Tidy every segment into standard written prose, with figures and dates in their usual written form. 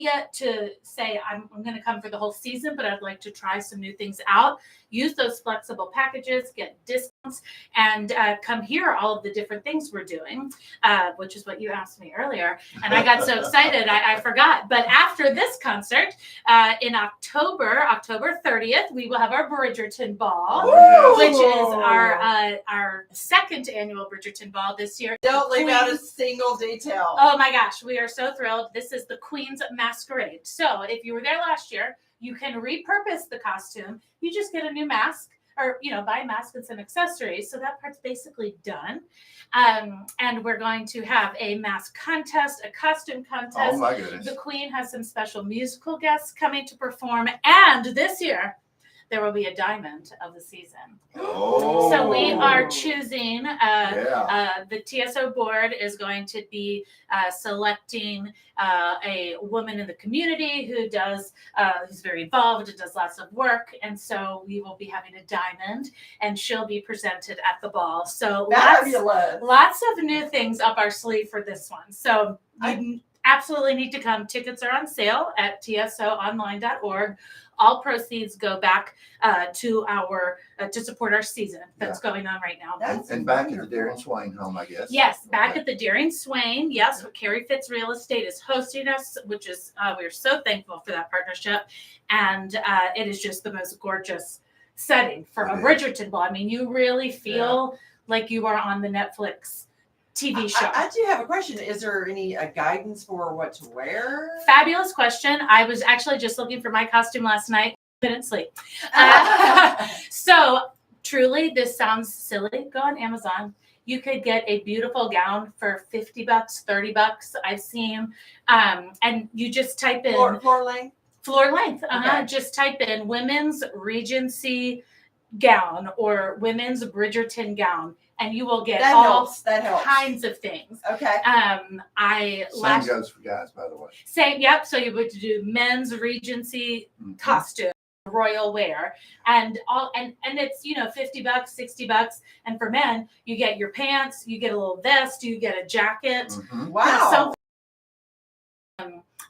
yet to say I'm going to come for the whole season, but I'd like to try some new things out. Use those flexible packages, get discounts, and come hear all of the different things we're doing, which is what you asked me earlier. And I got so excited, I forgot. But after this concert, in October 30th, we will have our Bridgerton Ball, which is our second annual Bridgerton Ball this year. Don't leave out a single detail. Oh my gosh, we are so thrilled. This is the Queen's Masquerade. So if you were there last year, you can repurpose the costume. You just get a new mask or, buy a mask and some accessories. So that part's basically done. And we're going to have a mask contest, a costume contest. Oh my goodness. The Queen has some special musical guests coming to perform. And this year, there will be a diamond of the season. Oh. So we are choosing, the TSO board is going to be selecting a woman in the community who's very involved and does lots of work. And so we will be having a diamond and she'll be presented at the ball. So lots of new things up our sleeve for this one. So you absolutely need to come. Tickets are on sale at tsoonline.org. All proceeds go back to support our season that's going on right now. And back at the Darren Swain home, I guess. Yes, back at the Darren Swain. Yes, Carrie Fitz Real Estate is hosting us, which is we're so thankful for that partnership. And it is just the most gorgeous setting for a Bridgerton Ball. I mean, you really feel like you are on the Netflix TV show. I do have a question. Is there any guidance for what to wear? Fabulous question. I was actually just looking for my costume last night. Couldn't sleep. So truly, this sounds silly. Go on Amazon. You could get a beautiful gown for $50, $30. I've seen, and you just type in floor length. Floor length. Okay. Just type in women's Regency gown or women's Bridgerton gown. And you will get that helps. Kinds of things. Okay. Same goes for guys, by the way. Same, yep. So you would do men's Regency costume, royal wear, and it's $50, $60, and for men you get your pants, you get a little vest, you get a jacket. Mm-hmm. Wow.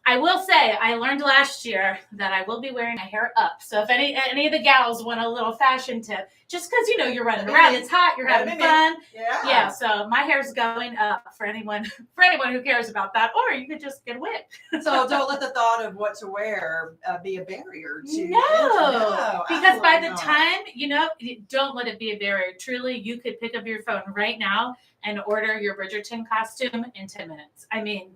I will say I learned last year that I will be wearing my hair up. So if any of the gals want a little fashion tip, just because you're running around, it's hot, you're having fun. Yeah. So my hair's going up for anyone who cares about that, or you could just get a wig. So don't let the thought of what to wear be a barrier to No, because by the time don't let it be a barrier. Truly, you could pick up your phone right now and order your Bridgerton costume in 10 minutes. I mean.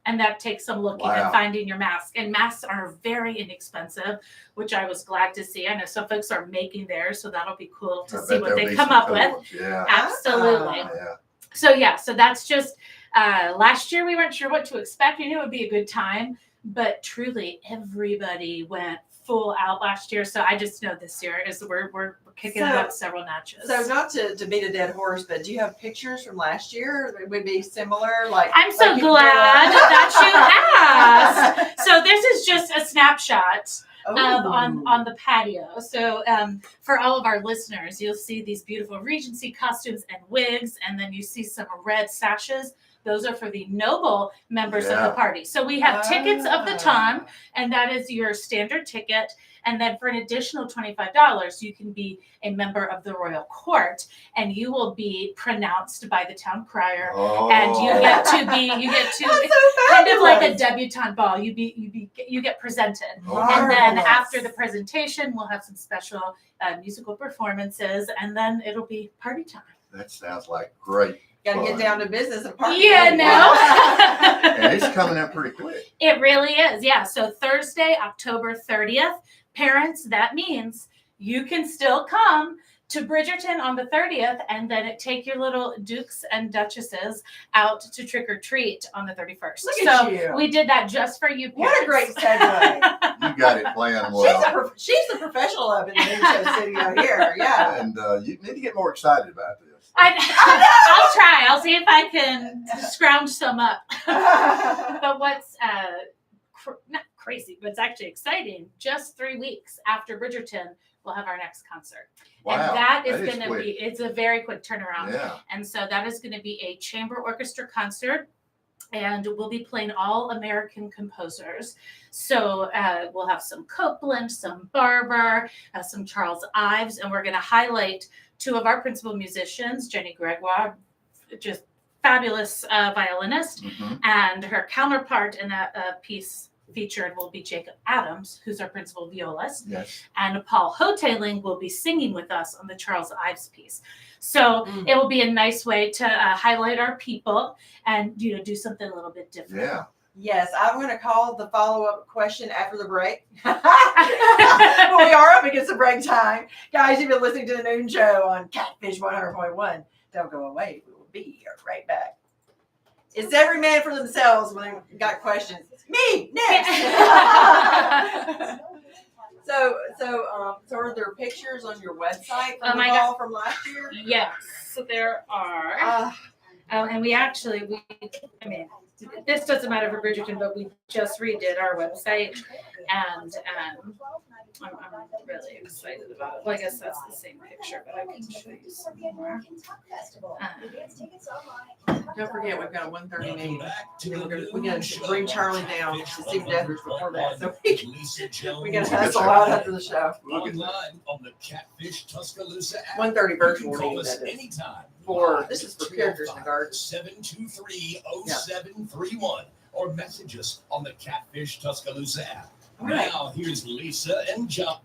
And that takes some looking and finding your mask. And masks are very inexpensive, which I was glad to see. I know some folks are making theirs, so that'll be cool to see what they come up with. Yeah. Absolutely. So that's just last year we weren't sure what to expect. We knew it would be a good time, but truly everybody went full out last year. So I just know this year is we're kicking it up several notches. So not to beat a dead horse, but do you have pictures from last year that would be similar? I'm so glad that you asked. So this is just a snapshot on the patio. So for all of our listeners, you'll see these beautiful Regency costumes and wigs, and then you see some red sashes. Those are for the noble members of the party. So we have tickets of the ton, and that is your standard ticket. And then for an additional $25, you can be a member of the royal court, and you will be pronounced by the town crier. And you get to it's kind of like a debutante ball. You get presented, and then after the presentation, we'll have some special musical performances, and then it'll be party time. That sounds like great. Got to get down to business and party. Yeah, no. And it's coming up pretty quick. It really is. Yeah. So Thursday, October 30th, parents, that means you can still come to Bridgerton on the 30th and then take your little dukes and duchesses out to trick or treat on the 31st. Look at you. We did that just for you parents. What a great segue. You got it planned well. She's the professional up in the Ninja studio here. Yeah. And you need to get more excited about this. I'll try. I'll see if I can scrounge some up. But what's not crazy, but it's actually exciting, just 3 weeks after Bridgerton, we'll have our next concert. Wow, and that is going to quick. it's a very quick turnaround. Yeah. And so that is going to be a chamber orchestra concert and we'll be playing all American composers. So we'll have some Copland, some Barber, some Charles Ives, and we're going to highlight two of our principal musicians, Jenny Gregoire, just fabulous violinist, and her counterpart in that piece featured will be Jacob Adams, who's our principal violist. Yes. And Paul Hoteling will be singing with us on the Charles Ives piece. So it will be a nice way to highlight our people and do something a little bit different. Yeah. Yes, I'm going to call the follow-up question after the break. Well, we are up against the break time. Guys, you've been listening to the Noon Show on Catfish 100.1. Don't go away. We will be right back. It's every man for themselves when they got questions. Me, next. So are there pictures on your website from the ball from last year? Yes, so there are. And we this doesn't matter for Bridgerton, but we just redid our website, and I'm really excited about it. Well, I guess that's the same picture, but I can show you some more. Don't forget, we've got a 1:30 meeting. We're going to bring Charlie down to Steve Dethers before that. So we got to hustle out after the show. Online on the Catfish Tuscaloosa app. 1:30 virtual Call meeting. us That is. anytime. This is for characters in the garden. 723-0731 or message us on the Catfish Tuscaloosa app. Right. Now here's Lisa and John.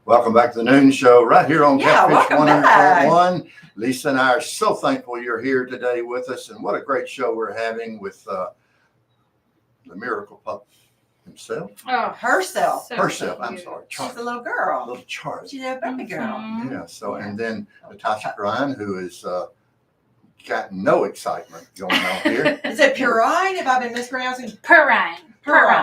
Welcome back to the Noon Show right here on Catfish welcome back. 100.1. Lisa and I are so thankful you're here today with us, and what a great show we're having with the Miracle Pup himself. Oh, Herself. I'm sorry, She's Charlie. a little girl. Little Charlie. She's a baby girl. Mhm. Yeah. So, and then Natasha Grine, who has got no excitement going on here Is it Purine? Have I been mispronouncing? Perrine.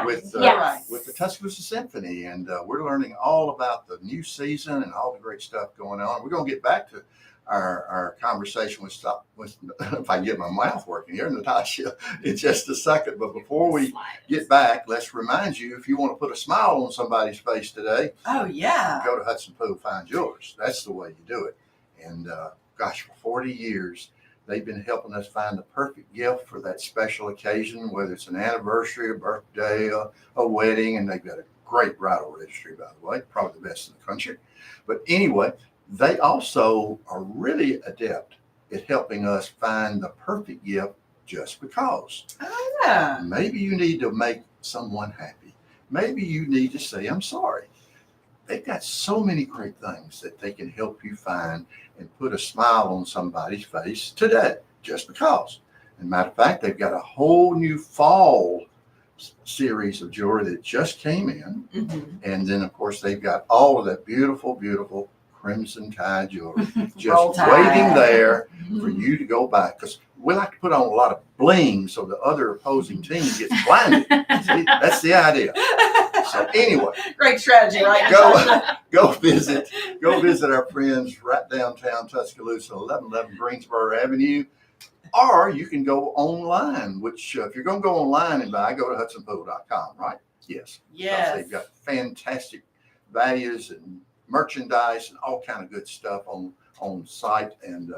with Yes. with the Tuscaloosa Symphony, and we're learning all about the new season and all the great stuff going on. We're going to get back to our conversation with if I can get my mouth working here, Natasha, in just a second. But before we get back, let's remind you, if you want to put a smile on somebody's face today, Oh, yeah. go to Hudson Pool, find yours. That's the way you do it. And gosh, for 40 years, they've been helping us find the perfect gift for that special occasion, whether it's an anniversary, a birthday, a wedding, and they've got a great bridal registry, by the way, probably the best in the country. But anyway, they also are really adept at helping us find the perfect gift just because. Oh, yeah. Maybe you need to make someone happy. Maybe you need to say, I'm sorry. They've got so many great things that they can help you find and put a smile on somebody's face today, just because. As a matter of fact, they've got a whole new fall series of jewelry that just came in. Mm-hmm. And then, of course, they've got all of that beautiful, beautiful crimson tie jewelry Roll just tie. waiting there for you to go by. Because we like to put on a lot of bling so the other opposing team gets blinded. See, that's the idea. So anyway, Great strategy, right? go visit our friends right downtown Tuscaloosa, 1111 Greensboro Avenue. Or you can go online, which if you're going to go online and buy, go to hudsonpool.com, right? Yes. Yes. They've got fantastic values and merchandise and all kind of good stuff on site. And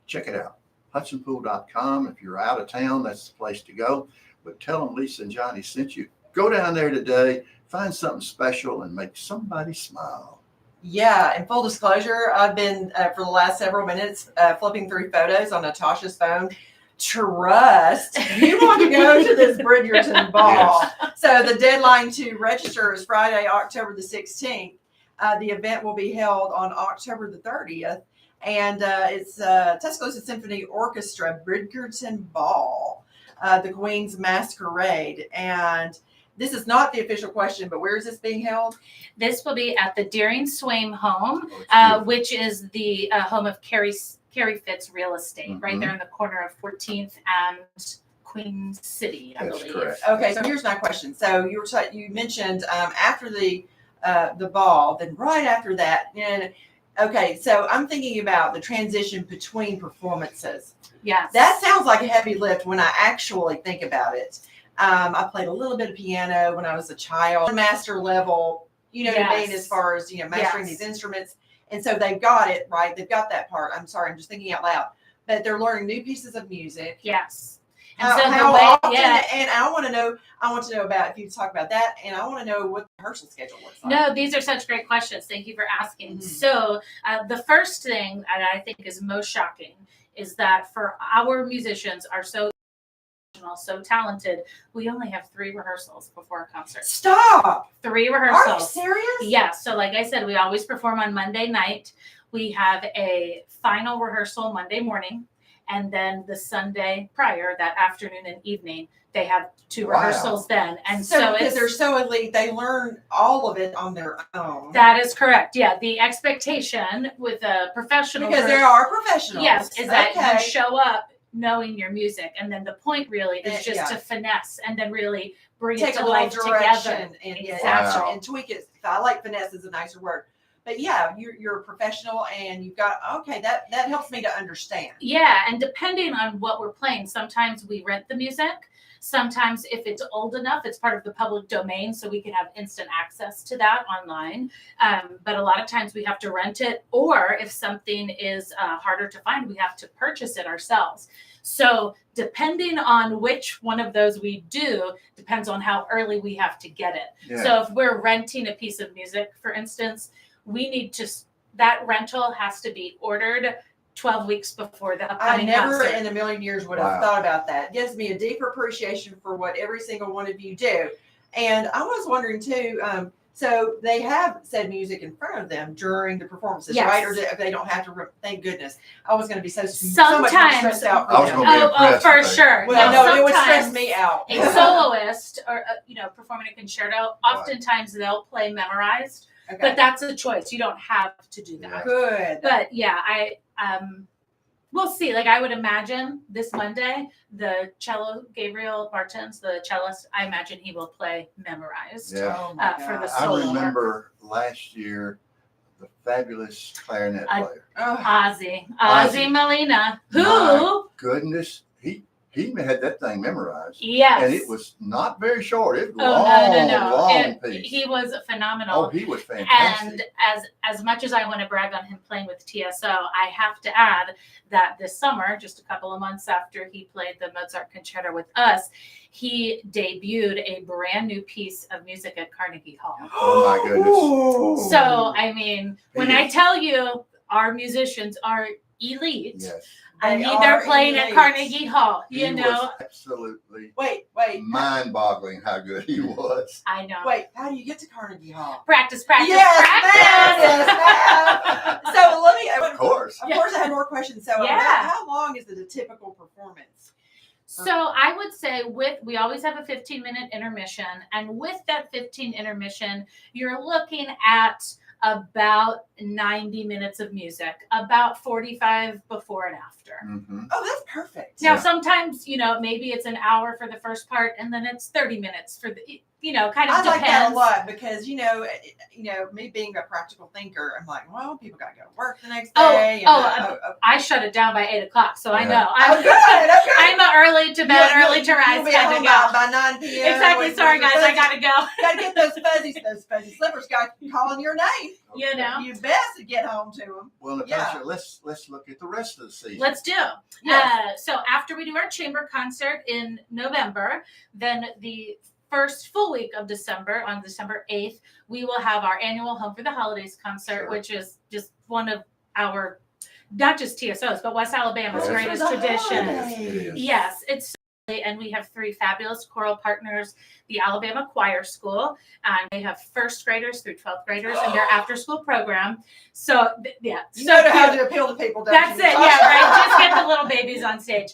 check it out, hudsonpool.com. If you're out of town, that's the place to go. But tell them Lisa and Johnny sent you. Go down there today, find something special, and make somebody smile. Yeah, and full disclosure, I've been for the last several minutes flipping through photos on Natasha's phone. Trust, you want to go to this Bridgerton ball. Yes. So the deadline to register is Friday, October the 16th. The event will be held on October the 30th. And it's Tuscaloosa Symphony Orchestra Bridgerton Ball, the Queen's Masquerade. And this is not the official question, but where is this being held? This will be at the Deering Swaim home, Oh, which is the home of Carrie Fitz Real Estate, right there in the corner of 14th and Queen City, I That's believe. correct. Okay, so here's my question. So you mentioned after the ball, then right after that, and okay, so I'm thinking about the transition between performances. Yes. That sounds like a heavy lift when I actually think about it. I played a little bit of piano when I was a child, master level, you know what I mean, Yes. as far as, mastering Yes. these instruments. And so they've got it, right? They've got that part. I'm sorry, I'm just thinking out loud. But they're learning new pieces of music. Yes. And so How the way, often? yeah. And I want to know. I want to know about if you talk about that, and I want to know what the rehearsal schedule looks like. No, these are such great questions. Thank you for asking. Mhm. So, the first thing that I think is most shocking is that for our musicians are so talented, we only have 3 rehearsals before a concert. Stop. 3 Are you rehearsals. serious? Yes. So, like I said, we always perform on Monday night. We have a final rehearsal Monday morning, and then the Sunday prior, that afternoon and evening, they have 2 Wow. rehearsals then. And So so because it's they're so elite, they learn all of it on their own. that is correct. Yeah, the expectation with a professional because group, they are professionals. yes, is that okay. you show up knowing your music, and then the point really is just Yeah. to finesse and then really bring Take it to a little life direction together. and Exactly. and tweak it. I like finesse is a nicer word, but yeah, you're a professional and you've got that helps me to understand. Yeah, and depending on what we're playing, sometimes we rent the music. Sometimes, if it's old enough, it's part of the public domain, so we can have instant access to that online. But a lot of times we have to rent it, or if something is harder to find, we have to purchase it ourselves. So, depending on which one of those we do, depends on how early we have to get it. Yeah. So, if we're renting a piece of music, for instance, we need to, that rental has to be ordered 12 weeks before the I upcoming never concert. in a million years would have Wow. thought about that. It gives me a deeper appreciation for what every single one of you do. And I was wondering too, so they have said music in front of them during the performances, Yes. right? Or they don't have to, thank goodness. I was going to be so much more Sometimes- stressed out. I was them. gonna be Oh, impressed for with that. sure. Well, Now, no, it would stress sometimes me out. A soloist or performing a concerto, oftentimes they'll play memorized, Okay. but that's a choice. You don't have to do that. Yeah. Good. But yeah, we'll see. Like I would imagine this Monday, the cello Gabriel Martins, the cellist, I imagine he will play memorized. Yeah. Oh my for the God. I solo remember last year the fabulous clarinet I- player. Oh, Ozzy Ozzy. Molina, who, My goodness, he had that thing memorized, yes. and it was not very short. It was Oh, long, no. long piece. He was phenomenal. Oh, he was fantastic. And as much as I want to brag on him playing with TSO, I have to add that this summer, just a couple of months after he played the Mozart Concerto with us, he debuted a brand new piece of music at Carnegie Hall. Oh, my goodness. So, I mean, when He I is- tell you our musicians are elite, Yes, I They mean they're are playing at elite. Carnegie Hall, he you know. was absolutely wait, mind-boggling how good he was. I know. wait. How do you get to Carnegie Hall? Practice. Yes, ma'am. So let me. Of course. Of course, I have more questions. So, Yeah. how long is it a typical performance? So I would say we always have a 15-minute intermission, and with that 15 intermission, you're looking at about 90 minutes of music, about 45 before and after. Hmm. Oh, that's perfect. Now, Yeah. sometimes, maybe it's an hour for the first part, and then it's 30 minutes for the, kind of I like that depends. a lot because me being a practical thinker, I'm like, well, people got to go to work the next day. I shut it down by 8 o'clock, so I Yeah. know. Oh, good. Okay. I'm a early to bed, early to rise You'll be kind home of gal. by 9 p.m. Exactly. with Sorry, your guys, I fuzzy- gotta go. Gotta get those fuzzy slippers. Got calling your name. You know. You best to get home to them. Well, Natasha, let's look at the rest of the season. Let's do. Yes. So after we do our chamber concert in November, then the first full week of December, on December 8th, we will have our annual Home for the Holidays concert, Sure. which is just one of our, not just TSO's, but West Alabama's Home for greatest the tradition. holidays. It is. Yes, it's and we have 3 fabulous choral partners, the Alabama Choir School, and they have first graders through 12th graders in their after school program. So You so know how cute. to appeal to people, don't That's you? it, yeah, right. Just get the little babies on stage.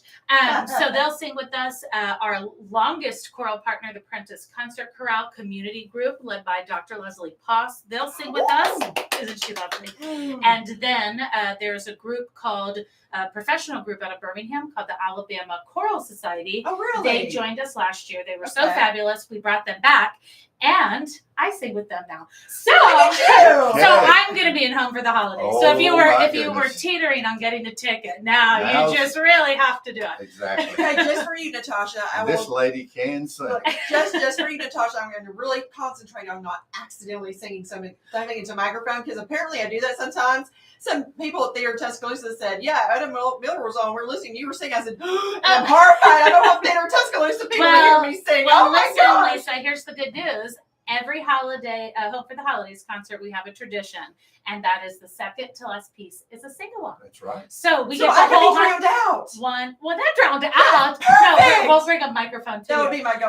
So they'll sing with us. Our longest choral partner, the Prentice Concert Chorale Community Group, led by Dr. Leslie Poss. They'll sing with us. Isn't she lovely? Mm. And then there's a group called, a professional group out of Birmingham called the Alabama Choral Society. Oh, really? They joined us last year. They were so Okay. fabulous. We brought them back. And I sing with them now. So Ew. I'm going to be in Home for the Holidays. So if you Oh, were my if you were goodness. teetering on getting a ticket, now Now- you just really have to do it. Exactly. Okay, just for you, Natasha, I And this will. lady can sing. Look, just for you, Natasha, I'm going to really concentrate on not accidentally singing something into a microphone because apparently I do that sometimes. Some people at Theater Tuscaloosa said, "Yeah, Adam Miller was on. We're listening. You were singing." I said, "I'm horrified. I don't want Theater Tuscaloosa people to hear me sing." Well, Oh my listen, gosh! Lisa, here's the good news. Every holiday, Hope for the Holidays concert, we have a tradition, and that is the second to last piece is a sing along. That's right. So we So get I the can whole be drowned out. one. Well, that drowned out. No, Perfect. we'll bring a microphone to That you. would be my goal.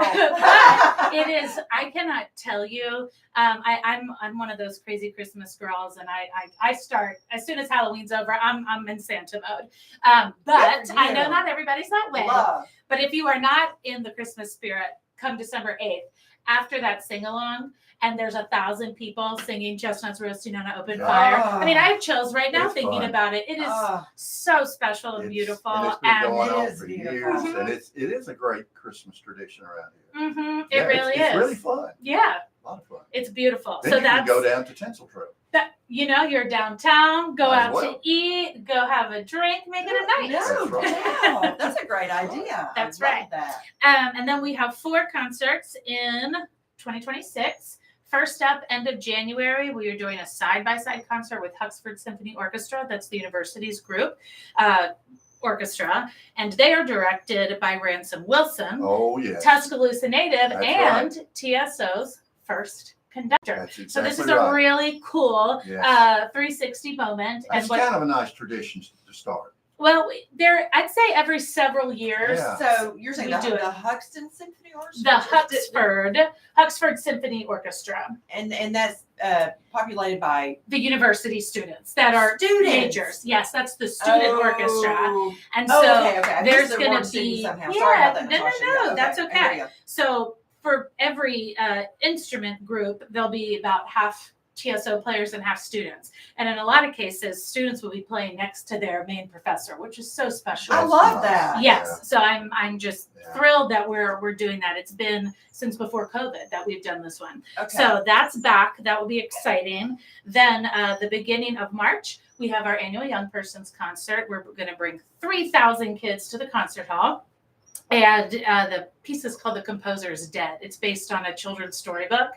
It is. I cannot tell you. I'm one of those crazy Christmas girls, and I start as soon as Halloween's over. I'm in Santa mode. But Good for I know you. not everybody's that way. Love. But if you are not in the Christmas spirit, come December 8th, after that sing along, and there's 1,000 people singing Chestnuts Roasting on an Open Fire. I mean, I have chills right now It's thinking fun. about it. It is so special and beautiful. And it's been And going on It is for beautiful. years, Mhm. and it is a great Christmas tradition around here. it Yeah, really it's is. really fun. Yeah, A lot of fun. it's beautiful. Then So you can that's go down to Tinsel Trail. that. You're downtown. Go Might as out well. to eat. Go have a drink. Make it a night. No That's right. doubt. That's a great idea. That's I love right. That. And then we have 4 concerts in 2026. First up, end of January, we are doing a side-by-side concert with Huxford Symphony Orchestra. That's the university's group orchestra. And they are directed by Ransom Wilson, Oh, yes. Tuscaloosa native, That's and TSO's first conductor. That's exactly So this is right. a really cool Yes. 360 moment. That's And what, kind of a nice tradition to start. well, I'd say every several years. Yeah. So you're saying We the, do it. the Huxton Symphony Orchestra? The Huxford Symphony Orchestra, And that's populated by the university students that are Students. majors. Yes, that's the student orchestra. And Oh, so okay. I there's missed the going word to student be somehow. yeah, Sorry about that, no, Natasha. Yeah, that's there okay. you go. So for every instrument group, there'll be about half TSO players and half students. And in a lot of cases, students will be playing next to their main professor, which is so special. I That's love nice. that. Yes, so I'm just Yeah. thrilled that we're doing that. It's been since before COVID that we've done this one. Okay. So that's back. That will be exciting. Then the beginning of March, we have our annual Young Persons Concert. We're going to bring 3,000 kids to the concert hall. And the piece is called The Composer is Dead. It's based on a children's storybook.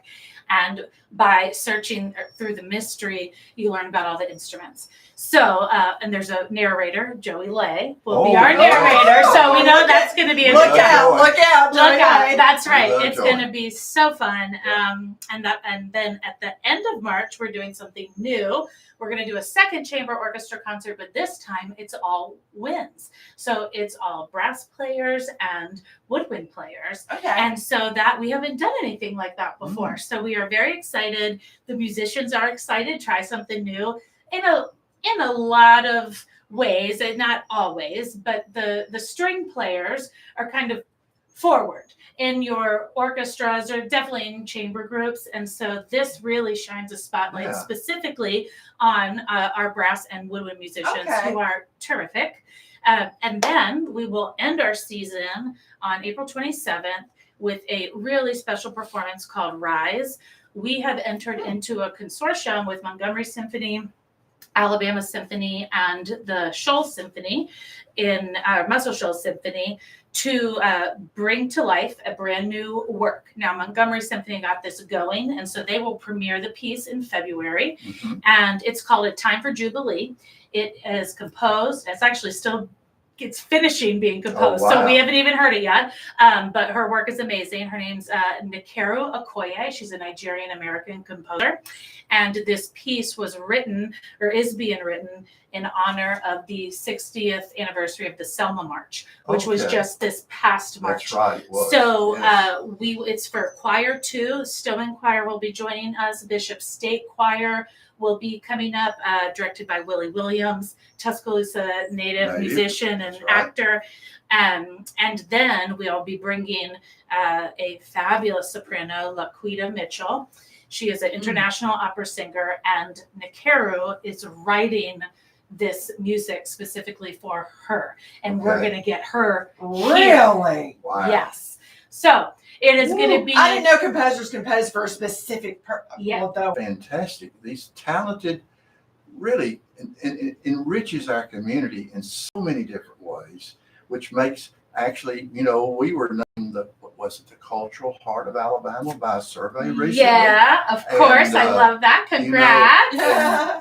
And by searching through the mystery, you learn about all the instruments. So, and there's a narrator, Joey Lay, will be Oh, our no. narrator. So we know that's going to be a Look good time. out! Look out! Look out! Joey. That's right. love It's Joy. going to be so fun. Yeah. And then at the end of March, we're doing something new. We're going to do a second chamber orchestra concert, but this time it's all winds. So it's all brass players and woodwind players. Okay. And so that we haven't done anything like that before. So we are very excited. The musicians are excited. Try something new in a lot of ways, and not always, but the string players are kind of forward in your orchestras or definitely in chamber groups. And so this really shines a spotlight Yeah. specifically on our brass and woodwind musicians Okay. who are terrific. And then we will end our season on April 27th with a really special performance called Rise. We have entered into a consortium with Montgomery Symphony, Alabama Symphony, and the Shoals Symphony in Muscle Shoals Symphony to bring to life a brand new work. Now, Montgomery Symphony got this going, and so they will premiere the piece in February, Mhm. and it's called A Time for Jubilee. It is composed, it's actually still it's finishing being composed, so wow. we haven't even heard it yet, but her work is amazing. Her name's Nkeru Okoye. She's a Nigerian-American composer, and this piece was written, or is being written, in honor of the 60th anniversary of the Selma March, which was Okay. just this past March. That's right. It was. So Yes. it's for choir too. Stoneman Choir will be joining us. Bishop State Choir will be coming up, directed by Willie Williams, Tuscaloosa native musician and That's right. actor. And then we'll be bringing a fabulous soprano, Laquita Mitchell. She is an international opera singer, and Nkeru is writing this music specifically for her. And we're Okay. going to get her Really? Wow. Yes. So It is going to be. I didn't know composers compose for a specific Yeah. Fantastic. These talented really enriches our community in so many different ways, which makes actually, we were named what was it, the cultural heart of Alabama by a survey recently. Yeah, of course. And, I love that. Congrats. Yeah.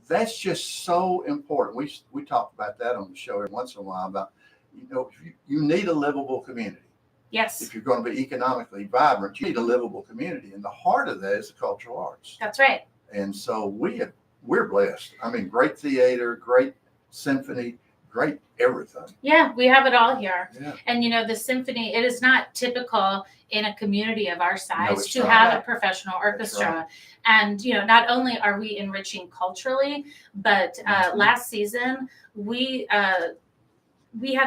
That's just so important. We talk about that on the show every once in a while about, you need a livable community. Yes, If you're going to be economically vibrant, you need a livable community. And the heart of that is the cultural arts. that's right. And so we're blessed. I mean, great theater, great symphony, great everything. Yeah, we have it all here. Yeah. And the symphony, it is not typical in a community of our size it's to not. have a professional orchestra. right. And not only are we enriching culturally, but last season we had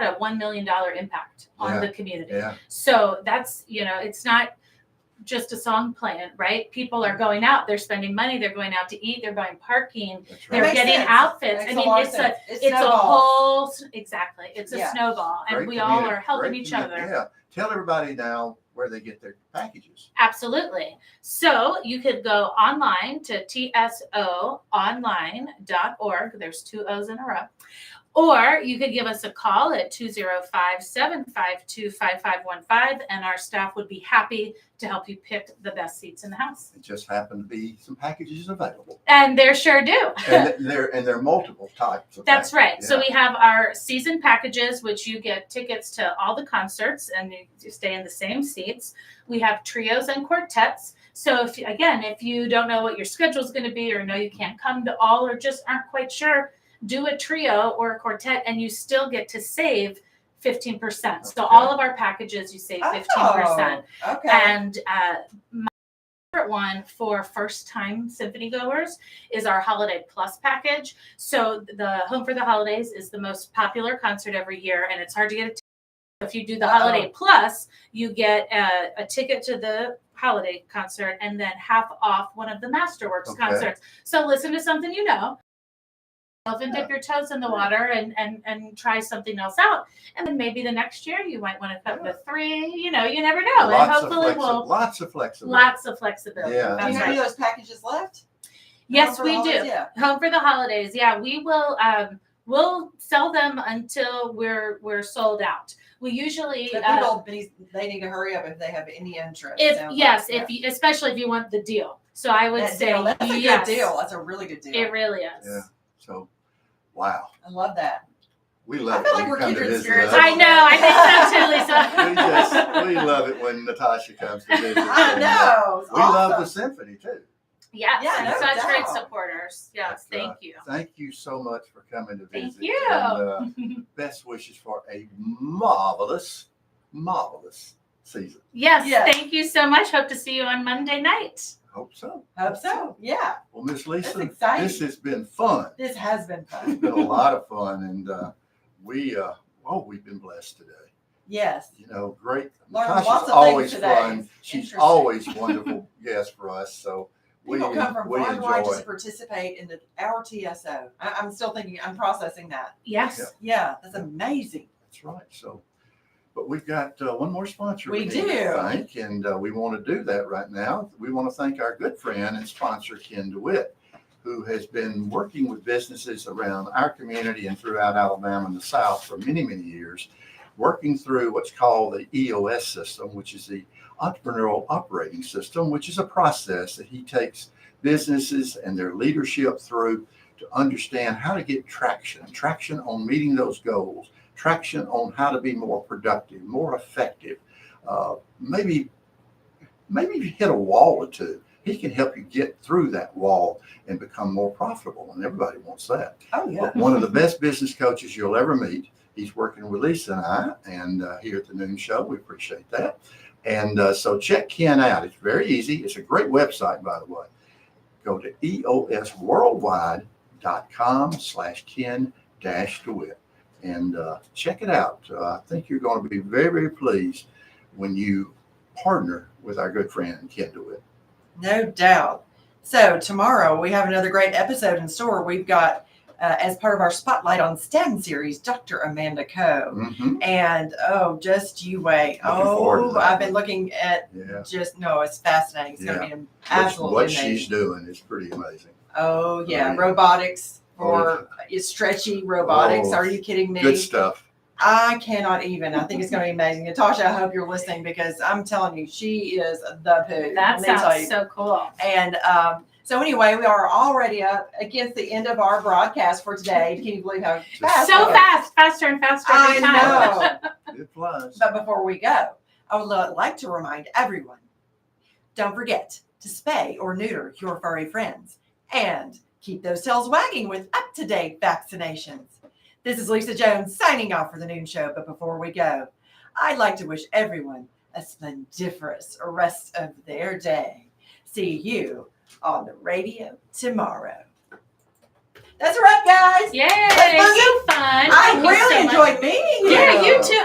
a $1 million impact on the community. Yeah. So that's it's not just a song playing, right? People are going out, they're spending money, they're going out to eat, they're buying parking, That's they're right. Makes getting sense. outfits. Makes I a mean, lot of it's sense. it's a snowballs. whole exactly. It's a Yeah. snowball, and Great we all community. are helping Great each community. other. Yeah. Tell everybody now where they get their packages. Absolutely. So you could go online to tsoonline.org. There's 2 O's in a row. Or you could give us a call at 205-752-5515, and our staff would be happy to help you pick the best seats in the house. It just happened to be some packages available. And there sure do. And there are multiple types of That's right. packages. So we have our season packages, which you get tickets to all the concerts and you stay in the same seats. We have trios and quartets. So if you don't know what your schedule is going to be, or know you can't come to all, or just aren't quite sure, do a trio or a quartet and you still get to save 15%. So Okay. all of our packages, you save 15%. Oh, okay. And my favorite one for first-time symphony goers is our Holiday Plus package. So the Home for the Holidays is the most popular concert every year, and it's hard to get a ticket. If you do the Holiday Plus, you get a ticket to the holiday concert and then half off one of the Masterworks Okay. concerts. So listen to something and dip your toes in the water and try something else out. And then maybe the next year you might want to come to 3. You never know. And hopefully lots of flexibility. lots of flexibility. Yeah. Do you That's have any right. of those packages left? Yes, For we holidays? do. Yeah. Home for the holidays. Yeah, we will. We'll sell them until we're sold out. We usually The people, they need to hurry up if they have any interest. especially if you want the deal. So I would say that's a yes. good deal. That's a really good deal. It really is. Yeah. So, wow. I love that. We love I feel it like when we're you come to kindred visit spirits. us. I know. I think so too, Lisa. We love it when Natasha comes to visit. I And, know. It's we love the awesome. symphony too. Yes, Yeah, no such great doubt. supporters. Yes, That's thank right. you. Thank you so much for coming to Thank visit. you. And best wishes for a marvelous season. Yes, Yes. thank you so much. Hope to see you on Monday night. Hope so. Hope so. Yeah. Well, Miss That's Lisa, exciting. this has been fun. This has been It's fun. been a lot of fun, and we've been blessed today. Yes. Great. Learned Natasha's lots of things always today. fun. She's Interesting. always a wonderful guest for us. So People come from we far and wide just enjoy. to participate in our TSO. I'm still thinking, I'm processing that. Yes. Yeah, that's amazing. That's right. So, but we've got one more sponsor. We need do. to thank, and we want to do that right now. We want to thank our good friend and sponsor, Ken DeWitt, who has been working with businesses around our community and throughout Alabama and the South for many, many years, working through what's called the EOS system, which is the Entrepreneurial Operating System, which is a process that he takes businesses and their leadership through to understand how to get traction on meeting those goals, traction on how to be more productive, more effective. Maybe you hit a wall or two. He can help you get through that wall and become more profitable, and everybody wants that. Oh, yeah. But one of the best business coaches you'll ever meet. He's working with Lisa and I, and here at the Noon Show, we appreciate that. And so check Ken out. It's very easy. It's a great website, by the way. Go to eosworldwide.com/Ken-DeWitt and check it out. I think you're going to be very, very pleased when you partner with our good friend Ken DeWitt. No doubt. So tomorrow we have another great episode in store. We've got as part of our Spotlight on STEM series, Dr. Amanda Coe. Mhm. And just you wait. Looking forward to that I've been one. looking at Yeah. it's fascinating. It's going to be absolutely What amazing. she's doing is pretty amazing. Oh yeah, Yeah. robotics Oh, or it's stretchy robotics. Oh, Are you kidding me? Good stuff. I cannot even. I think it's going to be amazing. Natasha, I hope you're listening because I'm telling you, she is the poo. That Let me tell sounds you. so cool. And so anyway, we are already up against the end of our broadcast for today. Can you believe how fast? So it fast, faster and faster every time. I know. It flies. But before we go, I would like to remind everyone, don't forget to spay or neuter your furry friends and keep those tails wagging with up-to-date vaccinations. This is Lisa Jones signing off for the Noon Show. But before we go, I'd like to wish everyone a splendiferous rest of their day. See you on the radio tomorrow. That's a wrap, guys. Yay! That's So fun. I Thank you really so much. enjoyed meeting you. Yeah, you too.